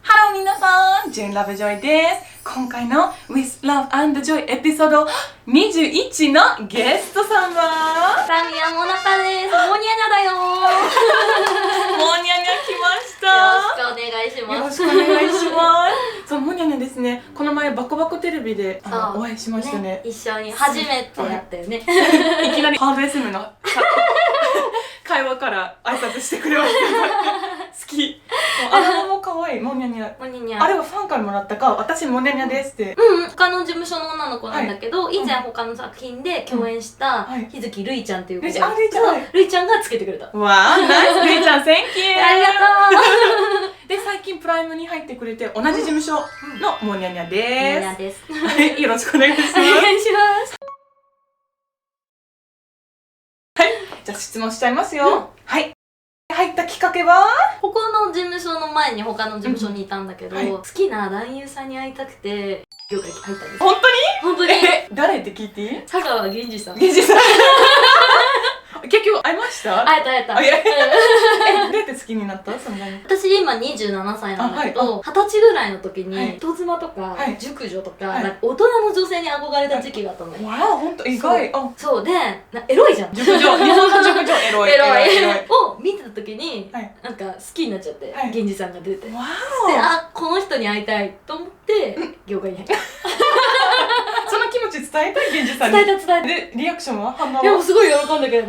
ハロー皆さん、ジェンラブジョイです。今回の With Love and Joy エピソード21のゲストさんはタミヤモナカです。モニャニャだよー。モニャニャ来ました。よろしくお願いします。よろしくお願いします。そう、モニャニャですね。この前バコバコテレビでお会いしましたね。一緒に初めてやったよね。いきなりハード SM の会話から挨拶してくれました。好き。あれも可愛い、モニャニャ。モニャニャ。あれはファンからもらったか、私モニャニャですって。他の事務所の女の子なんだけど、以前他の作品で共演した日月るいちゃんっていう子が、るいちゃんがつけてくれた。わー、ナイス、るいちゃん、Thank you。ありがとう。で、最近プライムに入ってくれて、同じ事務所のモニャニャう。です。モニャです。よろしくお願いします。お願いします。はい、じゃあ質問しちゃいますよ。はい。入ったきっかけはここの事務所の前に他の事務所にいたんだけど、好きな男優さんに会いたくて業界に入ったんです。本本当に誰って聞いていい？佐川源氏さん。源氏さん。結局会いました？会えた会えた。どうやって好きになった？そんなに。私今27歳なんだけど、20歳ぐらいの時に人妻とか熟女とかなんか大人の女性に憧れた時期があったのよ。わあ、ほんと意外。そうで、エロいじゃん。熟女、日本の熟女エロい。エロいを見てた時になんか好きになっちゃって、源氏さんが出て、で、あ、この人に会いたいと思って業界に入った。その気持ち伝えたい？源氏さんに伝えた。で、リアクションは？反応は？いや、すごい喜んでくれた。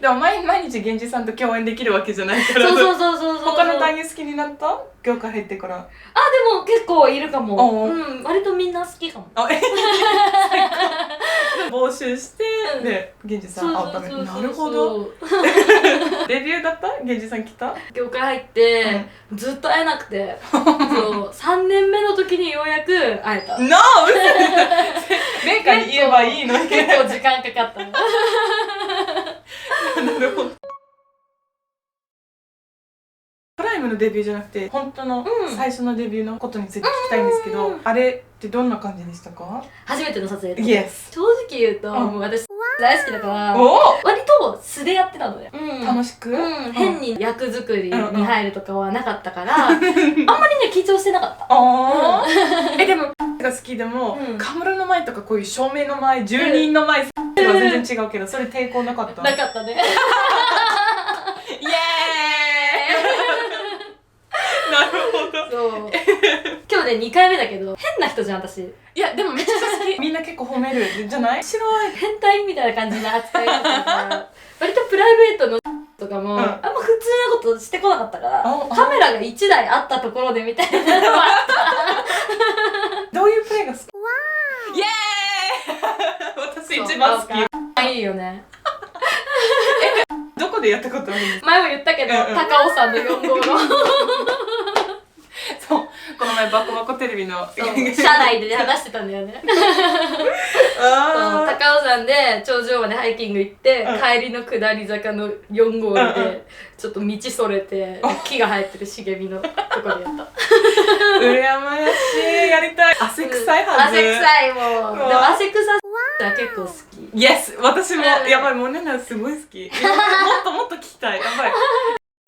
でも毎日源氏さんと共演できるわけじゃないから。そう他の男優好きになった？業界入ってから。あ、でも結構いるかも。割とみんな好きかも。募集してで源氏さん会うために。なるほど。デビューだった？源氏さん来た？業界入ってずっと会えなくて、3年目の時にようやく会えた。No！ メーカーに言えばいいのに。結構時間かかった。なるほど。プライムのデビューじゃなくて本当の最初のデビューのことについて聞きたいんですけど、あれってどんな感じでしたか？初めての撮影。 Yes。 正直言うと、もう私大好きだから割割と素でやってたのよ。楽しく、変に役作りに入るとかはなかったからあんまりね緊張してなかった。でもが好きでも、カメラの前とかこういう照明の前、住人の前は全然違うけど、それ抵抗なかった？なかったね。イエーイ。なるほど。そう。今日で2回目だけど変な人じゃん私。いやでもめっちゃ好き。みんな結構褒めるじゃない？白い変態みたいな感じの扱いだったから割とプライベートのとかも、あんま普通なことしてこなかったから、カメラが1台あったところでみたいなのもあった。どういうプレイが好き？イエーイ。私一番好き。いいよね。どこでやったことある？前も言ったけど、高尾山の4号のそう、この前バコバコテレビの車内で話してたんだよね。高尾山で頂上までハイキング行って、帰りの下り坂の4号でちょっと道それて木が生えてる茂みのとこでやった。羨ましい。やりたい。汗臭いはず。汗臭いもん。でも汗臭さは結構好き。イエス。私もやばい、もうねなすごい好き。もっともっと聞きたい。やばい。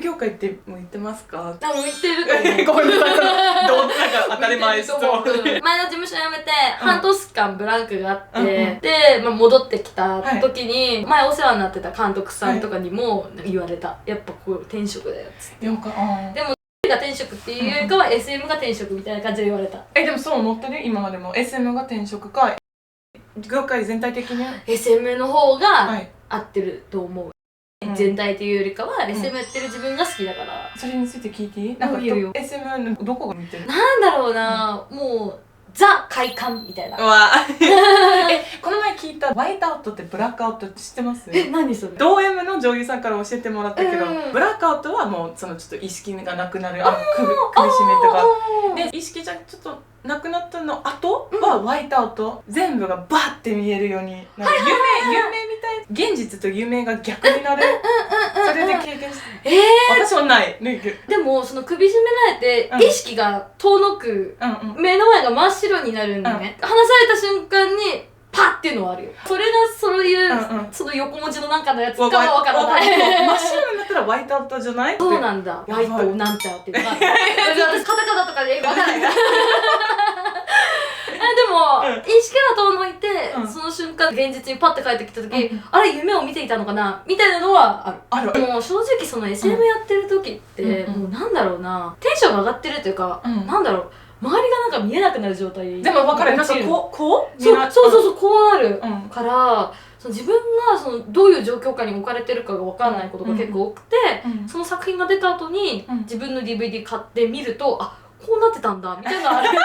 業界ってもう言ってますか？多分言ってると思う。ごめんなさい。なんか当たり前質問。前の事務所辞めて半年間ブランクがあって、で、戻ってきた時に前お世話になってた監督さんとかにも言われた。やっぱこう転職だよっつって。でもが転職っていうよりかは SM が転職みたいな感じで言われた。でもそう思ってる？今までも SM が転職か業界全体的に SM の方が合ってると思う。全体というよりかは SM やってる自分が好きだから。それについて聞いていい？なんか SM のどこが見てる？なんだろうな、もうザ快感みたいな。この前聞いたホワイトアウトってブラックアウトって知ってます？何それ？同 M の女優さんから教えてもらったけど、ブラックアウトはもうそのちょっと意識がなくなる、首絞めとかで意識じゃちょっとなくなったの後はホワイトアウト、全部がバッて見えるようになんか夢みたい、現実と夢が逆になる。それで経験して、私はない。でもその首絞められて意識が遠のく、目の前が真っ白になるんだね。離された瞬間にパッっていうのはあるよ。それがそういう、その横文字のなんかのやつかはわからない。真っ白になったらホワイトアウトじゃない？そうなんだ。ホワイトなんちゃっていうのが。私カタカナとかで英語わからないから。でも、意識が遠のいて、その瞬間現実にパッて帰ってきた時、あれ夢を見ていたのかなみたいなのはある。もう正直その SM やってる時って、もうなんだろうな、テンションが上がってるというか、なんだろう、周りがなんか見えなくなる状態。でも分かる。なんかこうそう、こうなるから、自分がどういう状況下に置かれてるかが分かんないことが結構多くて、その作品が出た後に自分の DVD 買って見ると、あ、こうなってたんだみたいなあれ。私、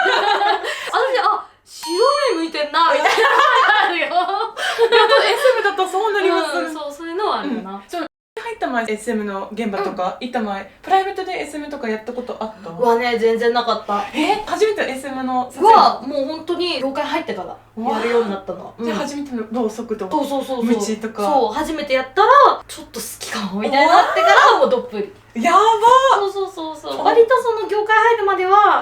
白目向いてんなみたいなのがあるよ。SM だとそうなります。そう、そういうのはあるよな。入った前 SM の現場とか行った前、プライベートで SM とかやったことあった？はね、全然なかった。初めて SM のはもう本当に業界入ってからやるようになったの。じゃあ初めてのろうそくとかムチとか、そう初めてやったらちょっと好きかもみたいになってからもうどっぷり。やばー。そう割とその業界入るまでは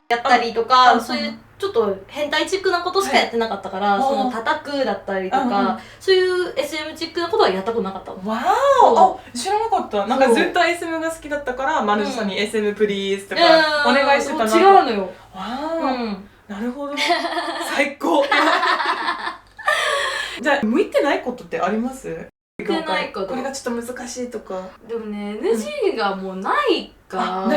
やったりとか、そういうちょっと変態チックなことしかやってなかったから、その叩くだったりとか、そういう SM チックなことはやったことなかったの。わー、知らなかった。なんかずっと SM が好きだったから、マルシさんに SM プリーズとかお願いしてたな。違うのよ。わー、なるほど。最高。じゃあ向いてないことってあります？向いてないこと。これがちょっと難しいとか。でもね、NG がもうないか。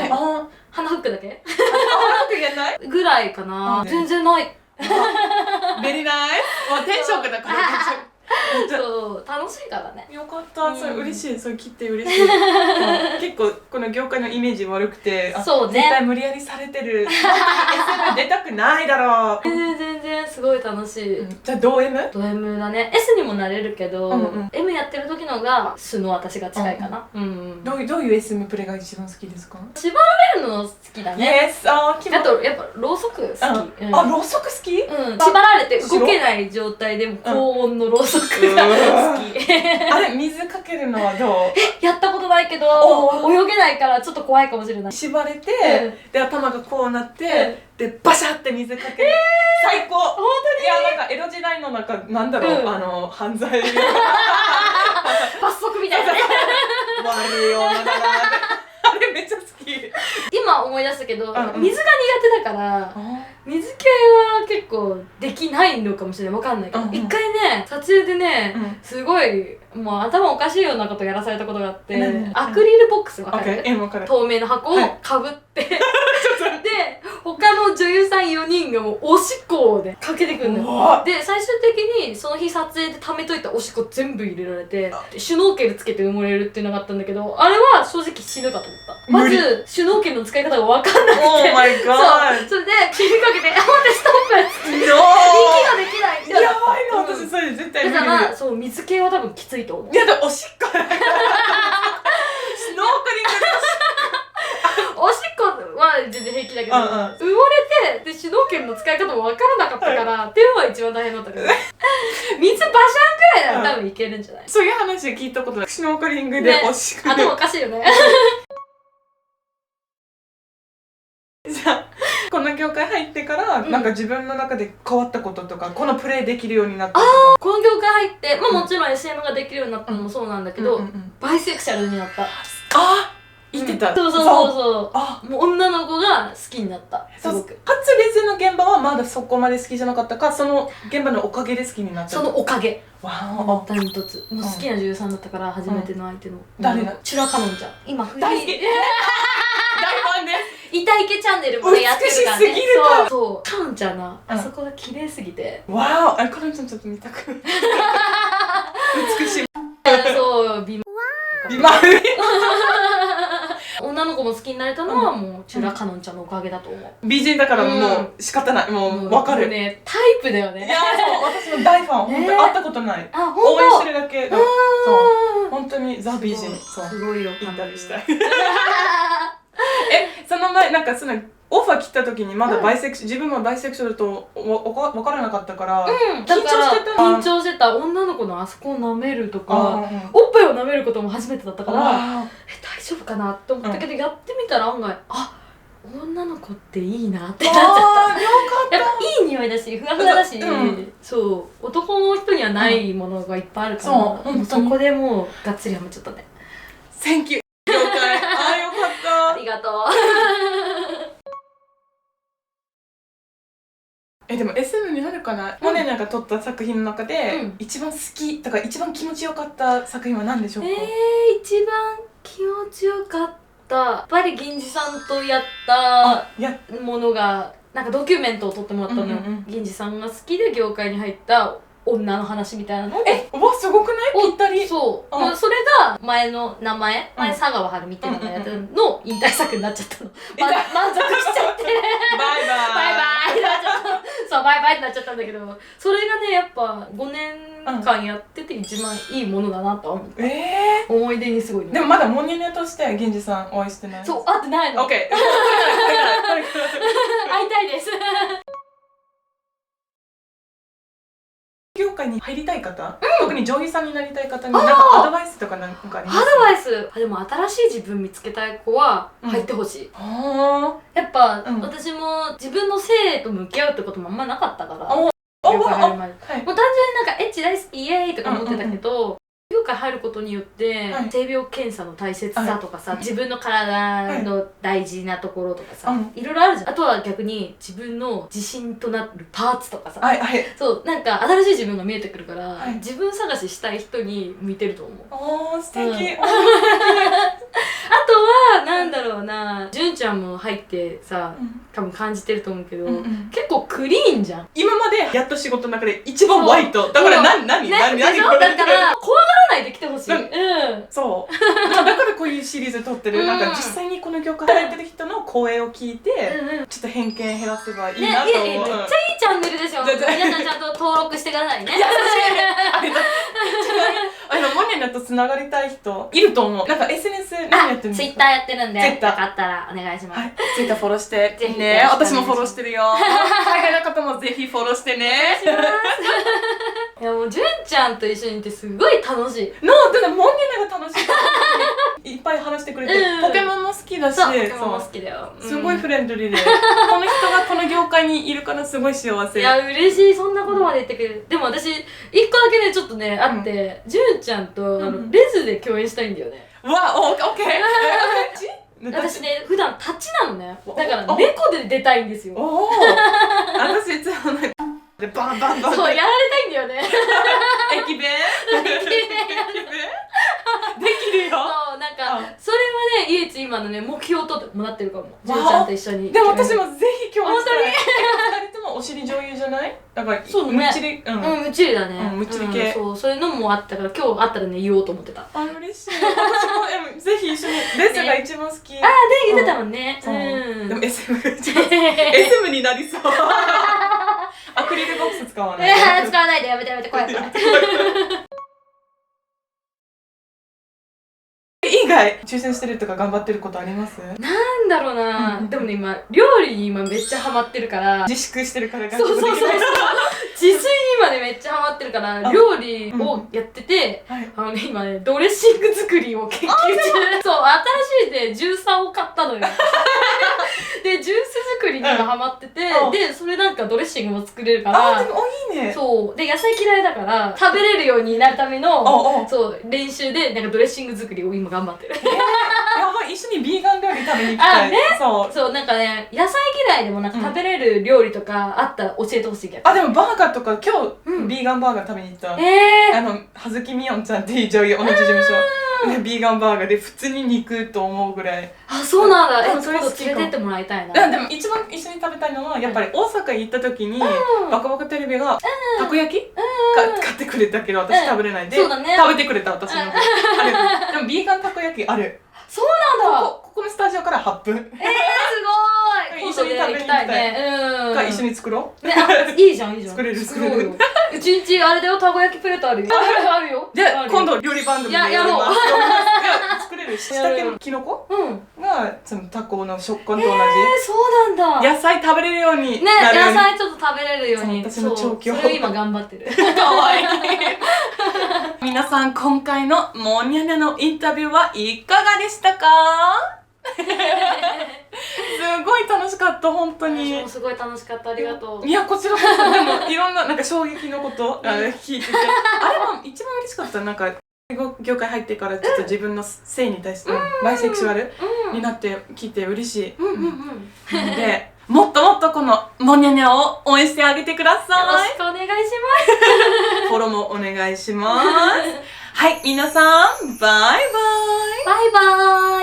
鼻フックだけ？鼻フックやないぐらいかな。全然ない。ベリーナイス。テンションだから。そう、楽しいからね。よかった、それ嬉しい、それ聞いて嬉しい。結構この業界のイメージ悪くて、そうね、絶対無理やりされてる、SM 出たくないだろう。全然すごい楽しい。じゃあどう M？ ド M だね。 S にもなれるけど、M やってる時のが素の私が近いかな。どういう SM プレイが一番好きですか？縛られるの好きだね。あとやっぱろうそく好き。ろうそく好き？縛られて動けない状態でも高温のろうそくが好き。あれ水かけるのはどう？やったことないけど泳げないからちょっと怖いかもしれない。縛れて、で頭がこうなって、でバシャって水かける。最高。本当に？いや、なんか江戸時代のなんだろう、犯罪罰則みたいなね。悪いよな。あれめっちゃ好き。今思い出したけど、水が苦手だから水系は結構できないのかもしれない。わかんないけど、一回ね撮影でね、すごいもう頭おかしいようなことやらされたことがあって、アクリルボックスわかる？透明の箱をかぶってで他の女優さん4人がもうおしっこをねかけてくるの。で最終的にその日撮影で貯めといたおしっこ全部入れられて、シュノーケルつけて埋もれるっていうのがあったんだけど、あれは正直死ぬかと思った。まずシュノーケルの使い方が分かんなくて、それで気にかけて「待ってストップ!」っつって息ができないってやばいの。私それ絶対無理。だからそう水系は多分きついと思う。いやおしっこシュノーケリングおしっこは全然平気だけど、埋もれてでシュノーケルの使い方も分からなかったからっていうのは一番大変だったけど、水バシャンくらいなら多分いけるんじゃない？そういう話聞いたことない。シュノーケリングでおしっこ頭おかしいよね。じゃあこの業界入ってからなんか自分の中で変わったこととか、このプレイできるようになったとか。この業界入ってもちろん SM ができるようになったのもそうなんだけど、バイセクシャルになった。言ってた。そうもう女の子が好きになった。すごく初レズの現場はまだそこまで好きじゃなかったか、その現場のおかげで好きになった？そのおかげ。ダントツ。もう好きな女優さんだったから、初めての相手の誰だ？チュラカノンちゃん。今大好き。大ファンです。イタイケチャンネルもやってるからね。美しすぎる。そうカノンちゃんな、あそこが綺麗すぎて。わー、カノンちゃんちょっと見たく。美しい。そう美魔。女の子も好きになれたのはもうチュラカノンちゃんのおかげだと思う。美人だからもう仕方ない。もう分かるね。タイプだよね。いや私の大ファン。本当に会ったことない。応援してるだけ。そう本当にザ美人。すごいよ。インタビューしたい。その前なんかそのオファー来た時にまだ自分もバイセクシュアルと分からなかったから、緊張してた。女の子のあそこを舐めるとかおっぱいを舐めることも初めてだったから、大丈夫かなって思ったけど、やってみたら案外女の子っていいなってなっちゃった。やっぱいいい匂いだしふわふわだし、そう男の人にはないものがいっぱいあるから、そこでもうがっつりハマっちゃったね。センキュー了解。あ、よかった。ありがとう。でも SM になるかな。モネナが撮った作品の中で、一番好きとか一番気持ちよかった作品は何でしょうか？一番気持ちよかったやっぱり銀次さんとやったものがなんかドキュメントを撮ってもらったのよ。銀次さんが好きで業界に入った女の話みたいなのをうわすごくない？ぴったり。そう、それが前の名前、佐川春みたいなのやつの引退作になっちゃったの。満足しちゃってバイバイバイバイそうバイバイってなっちゃったんだけど、それがねやっぱ5年間やってて一番いいものだなと思って、思い出にすごい。でもまだモニネとして銀次さんお会いしてない？そう会ってないの。オッケー会いたいです。業界に入りたい方、特に女優さんになりたい方になんかアドバイスとかなんかあります？アドバイスでも新しい自分見つけたい子は入ってほしい。やっぱ私も自分の性と向き合うってこともあんまなかったから、業界入る前にもう単純になんかエッチ大好きイエーイとか思ってたけど、業界入ることによって性病検査の大切さとかさ、自分の体の大事なところとかさ、いろいろあるじゃん。あとは逆に自分の自信となるパーツとかさ、そうなんか新しい自分が見えてくるから、自分探ししたい人に向いてると思う。素敵。あとはなんだろうな、純ちゃんも入ってさ多分感じてると思うけど、結構クリーンじゃん。今までやっと仕事の中で一番ホワイトだから何これだから怖がらないで来てほしい。そうだからこういうシリーズ撮ってる。なんか実際にこの業界入ってる人の声を聞いてちょっと偏見減らせばいいなと思う。めっちゃいいチャンネルでしょ。皆さんちゃんと登録してくださいね。モニナとつながりたい人いると思う。なんか SNS 何やってるんですか？Twitter やってるんで、よかったらお願いします。Twitter フォローしてね。私もフォローしてるよ。海外の方もぜひフォローしてね。いやもう純ちゃんと一緒にいてすごい楽しい。だってモニナが楽しい。いっぱい話してくれて、ポケモンも好きだし、ポケモンも好きだよ。すごいフレンドリーで、この人がこの業界にいるからすごい幸せ。いや嬉しい、そんなことまで言ってくれる。でも私一個だけねちょっとねあって、純ちゃんとレズで共演したいんだよね。オッケー。私ね普段立ちなのね。だから猫で出たいんですよ。私いつもねでバンバンバンそうやられたいんだよね。駅弁できるよ。そうなんかそれはね唯一今のね目標ともなってるかも。純ちゃんと一緒に。でも私もぜひ共演したい。2人ともお尻女優じゃない？だからそうね。むっちりむっちりだね。むっちり系。そういうのもあったから今日あったらね言おうと思ってた。嬉しい。私もぜひ一緒に。レズが一番好き。で言ってたもんね。でも SM が一番好き。SM になりそう。アクリルボックス使わない。使わないでやめて怖い。以外抽選してるとか頑張ってることあります？なんだろうな。でもね今料理に今めっちゃハマってるから。自粛してるからそう自炊に今ねめっちゃハマってるから料理をやってて、今ねドレッシング作りを研究中。そう新しいでジューサーを買ったのよ。でジュース作りに今ハマってて、でそれなんかドレッシングも作れるから。でもいいね。そうで野菜嫌いだから食べれるようになるためのそう練習でなんかドレッシング作りを今頑張ってる。やばい、一緒にビーガン料理食べに行きたい。そうなんかね野菜嫌いでもなんか食べれる料理とかあったら教えてほしいけど。でもバーガーとか今日ビーガンバーガー食べに行った。葉月みおんちゃんっていう女優同じ事務所ビーガンバーガーで普通に肉と思うぐらい。そうなんだ。それ連れてってもらいたいな。でも一番一緒に食べたいのはやっぱり大阪行った時にバカバカテレビがたこ焼き買ってくれたけど私食べれないで食べてくれた私の。でもビーガンたこ焼きある。そうなんだ。ここのスタジオから8分。すごい。一緒に食べに行きたいね。一緒に作ろう。いいじゃん。作れる。うちんちあれだよ、たこ焼きプレートあるよ。あるよ。じゃあ今度料理番組でやろう。作れる。下だけのキノコがそのタコの食感と同じ。そうなんだ。野菜食べれるように。ね、野菜ちょっと食べれるように。私の調教。それを今頑張ってる。かわいい。皆さん今回のモニャネのインタビューはいかがでしたか？すごい楽しかった。かった本当に。私もすごい楽しかった、ありがとう。いやこちらこそでもいろんななんか衝撃のこと聞いてて、あれも一番嬉しかったなんか業界入ってからちょっと自分の性に対してバイセクシュアルになって聞いて嬉しい。でもっともっとこのモニャニャを応援してあげてください。よろしくお願いします。フォローもお願いします。はい、皆さんバイバイ。バイバーイ。